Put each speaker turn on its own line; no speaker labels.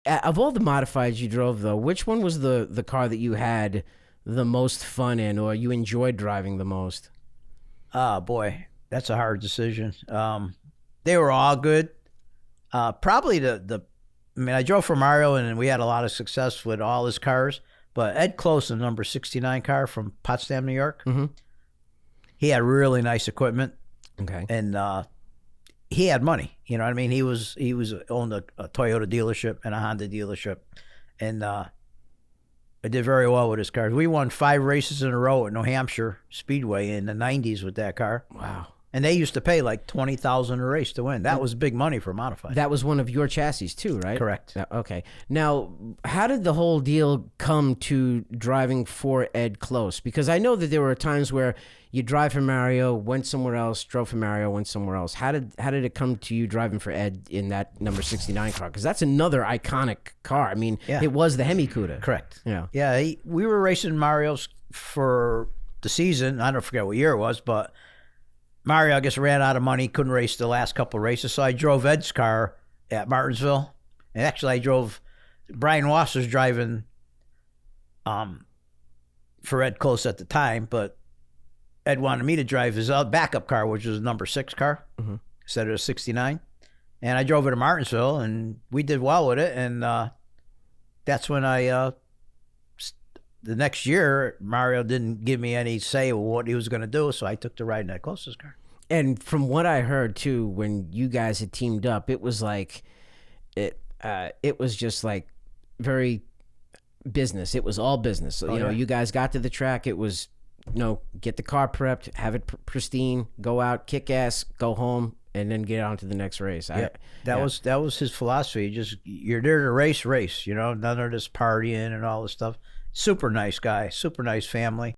Of all the modifieds you drove, though, which one was the car that you had the most fun in, or you enjoyed driving the most?
Oh, boy, that's a hard decision. They were all good. Probably I mean, I drove for Mario, and we had a lot of success with all his cars. But Ed Cloce, the number 69 car from Potsdam, New York, he had really nice equipment.
Okay.
And he had money. You know what I mean? He owned a Toyota dealership and a Honda dealership, and I did very well with his cars. We won 5 races in a row at New Hampshire Speedway in the '90s with that car.
Wow.
And they used to pay like $20,000 a race to win. That was big money for modified.
That was one of your chassis too, right?
Correct.
Okay. Now, how did the whole deal come to driving for Ed Cloce? Because I know that there were times where you drive for Mario, went somewhere else, drove for Mario, went somewhere else. How did it come to you driving for Ed in that number 69 car? Because that's another iconic car. I mean, It was the Hemi Cuda.
Correct.
Yeah.
Yeah. We were racing Mario's for the season. I don't forget what year it was, but Mario, I guess, ran out of money, couldn't race the last couple of races, so I drove Ed's car at Martinsville. And actually, Brian Wasser's driving for Ed Cloce at the time, but Ed wanted me to drive his backup car, which was a number 6 car, instead of a 69. And I drove it to Martinsville, and we did well with it. And that's when the next year, Mario didn't give me any say of what he was going to do, so I took to riding Ed Cloce's car.
And from what I heard too, when you guys had teamed up, it was like it was just like very business. It was all business. So, you guys got to the track. It was, get the car prepped, have it pristine, go out, kick ass, go home, and then get on to the next race.
That was his philosophy. You're there to race, none of this partying and all this stuff. Super nice guy, super nice family.